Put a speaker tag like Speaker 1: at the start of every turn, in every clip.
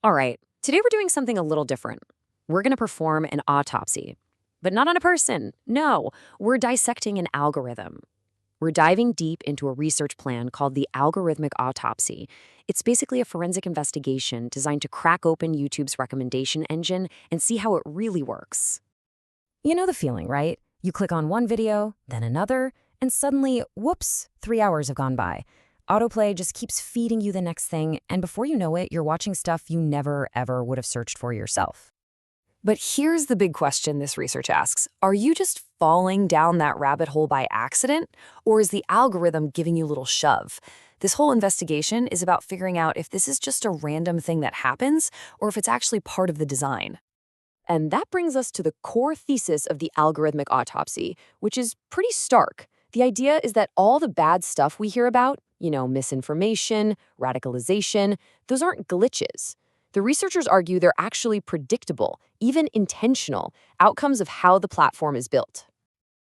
Speaker 1: All right, today we're doing something a little different. We're going to perform an autopsy, but not on a person. No, we're dissecting an algorithm. We're diving deep into a research plan called the Algorithmic Autopsy. It's basically a forensic investigation designed to crack open YouTube's recommendation engine and see how it really works. You know the feeling, right? You click on one video, then another, and suddenly, whoops, 3 hours have gone by. Autoplay just keeps feeding you the next thing, and before you know it, you're watching stuff you never, ever would have searched for yourself. But here's the big question this research asks. Are you just falling down that rabbit hole by accident, or is the algorithm giving you a little shove? This whole investigation is about figuring out if this is just a random thing that happens, or if it's actually part of the design. And that brings us to the core thesis of the algorithmic autopsy, which is pretty stark. The idea is that all the bad stuff we hear about, misinformation, radicalization, those aren't glitches. The researchers argue they're actually predictable, even intentional, outcomes of how the platform is built.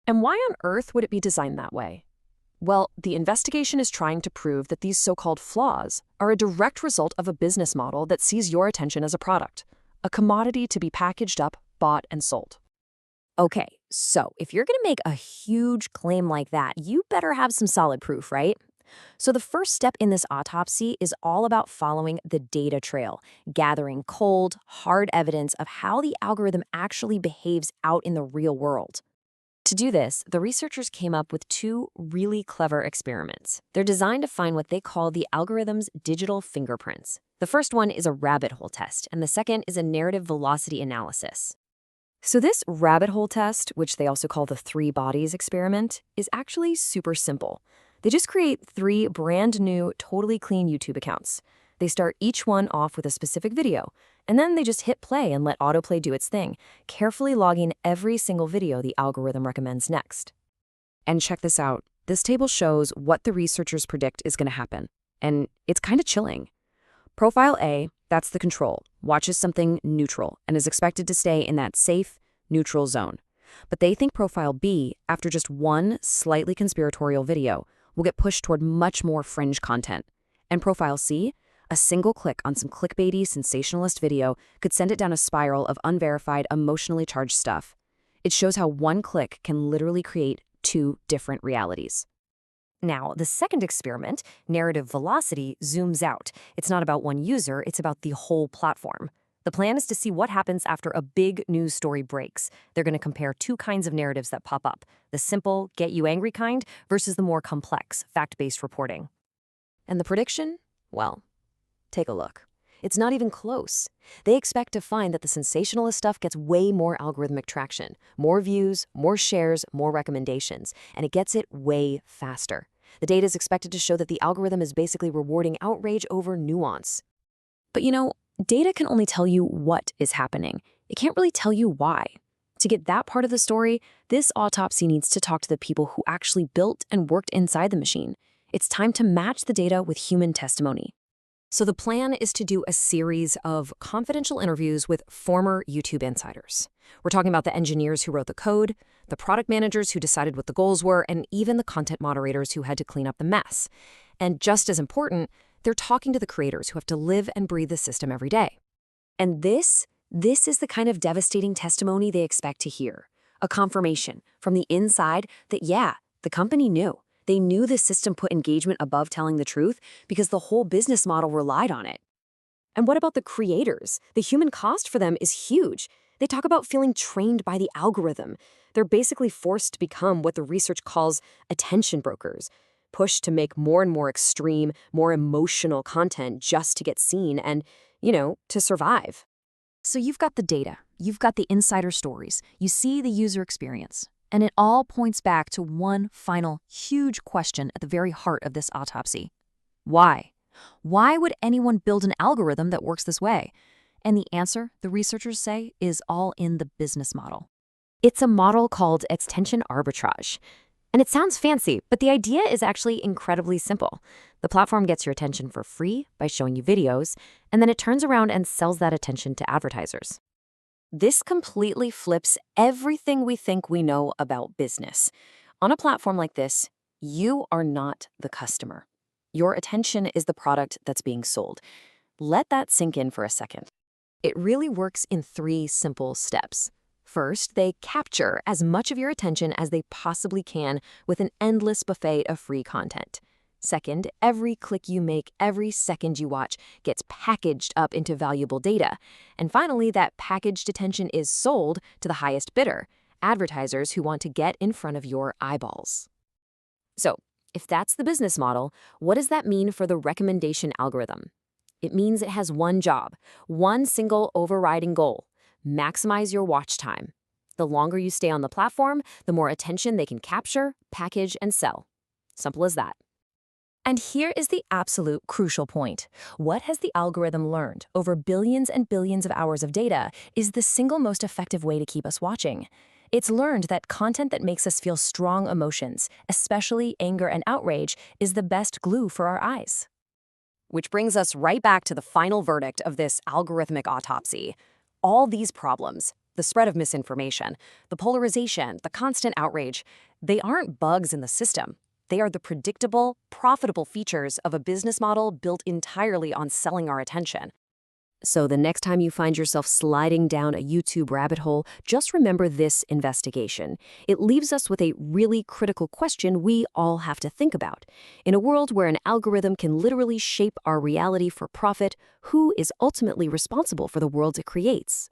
Speaker 1: And why on earth would it be designed that way? Well, the investigation is trying to prove that these so-called flaws are a direct result of a business model that sees your attention as a product, a commodity to be packaged up, bought, and sold. Okay, so if you're going to make a huge claim like that, you better have some solid proof, right? So the first step in this autopsy is all about following the data trail, gathering cold, hard evidence of how the algorithm actually behaves out in the real world. To do this, the researchers came up with two really clever experiments. They're designed to find what they call the algorithm's digital fingerprints. The first one is a rabbit hole test, and the second is a narrative velocity analysis. So this rabbit hole test, which they also call the 3 bodies experiment, is actually super simple. They just create 3 brand new, totally clean YouTube accounts. They start each one off with a specific video, and then they just hit play and let autoplay do its thing, carefully logging every single video the algorithm recommends next. And check this out. This table shows what the researchers predict is going to happen, and it's kind of chilling. Profile A, that's the control, watches something neutral and is expected to stay in that safe, neutral zone. But they think Profile B, after just one slightly conspiratorial video, will get pushed toward much more fringe content. And Profile C, a single click on some clickbaity sensationalist video could send it down a spiral of unverified, emotionally charged stuff. It shows how one click can literally create 2 different realities. Now, the second experiment, narrative velocity, zooms out. It's not about one user, it's about the whole platform. The plan is to see what happens after a big news story breaks. They're going to compare 2 kinds of narratives that pop up, the simple, get-you-angry kind versus the more complex, fact-based reporting. And the prediction? Well, take a look. It's not even close. They expect to find that the sensationalist stuff gets way more algorithmic traction, more views, more shares, more recommendations, and it gets it way faster. The data is expected to show that the algorithm is basically rewarding outrage over nuance. But data can only tell you what is happening. It can't really tell you why. To get that part of the story, this autopsy needs to talk to the people who actually built and worked inside the machine. It's time to match the data with human testimony. So the plan is to do a series of confidential interviews with former YouTube insiders. We're talking about the engineers who wrote the code, the product managers who decided what the goals were, and even the content moderators who had to clean up the mess. And just as important, they're talking to the creators who have to live and breathe the system every day. And this is the kind of devastating testimony they expect to hear. A confirmation from the inside that, yeah, the company knew. They knew the system put engagement above telling the truth because the whole business model relied on it. And what about the creators? The human cost for them is huge. They talk about feeling trained by the algorithm. They're basically forced to become what the research calls attention brokers, pushed to make more and more extreme, more emotional content just to get seen and, to survive. So you've got the data, you've got the insider stories, you see the user experience, and it all points back to one final huge question at the very heart of this autopsy. Why? Why would anyone build an algorithm that works this way? And the answer, the researchers say, is all in the business model. It's a model called attention arbitrage. And it sounds fancy, but the idea is actually incredibly simple. The platform gets your attention for free by showing you videos, and then it turns around and sells that attention to advertisers. This completely flips everything we think we know about business. On a platform like this, you are not the customer. Your attention is the product that's being sold. Let that sink in for a second. It really works in 3 simple steps. First, they capture as much of your attention as they possibly can with an endless buffet of free content. Second, every click you make, every second you watch, gets packaged up into valuable data. And finally, that packaged attention is sold to the highest bidder, advertisers who want to get in front of your eyeballs. So, if that's the business model, what does that mean for the recommendation algorithm? It means it has one job, one single overriding goal: maximize your watch time. The longer you stay on the platform, the more attention they can capture, package, and sell. Simple as that. And here is the absolute crucial point. What has the algorithm learned over billions and billions of hours of data is the single most effective way to keep us watching. It's learned that content that makes us feel strong emotions, especially anger and outrage, is the best glue for our eyes. Which brings us right back to the final verdict of this algorithmic autopsy. All these problems, the spread of misinformation, the polarization, the constant outrage, they aren't bugs in the system. They are the predictable, profitable features of a business model built entirely on selling our attention. So the next time you find yourself sliding down a YouTube rabbit hole, just remember this investigation. It leaves us with a really critical question we all have to think about. In a world where an algorithm can literally shape our reality for profit, who is ultimately responsible for the world it creates?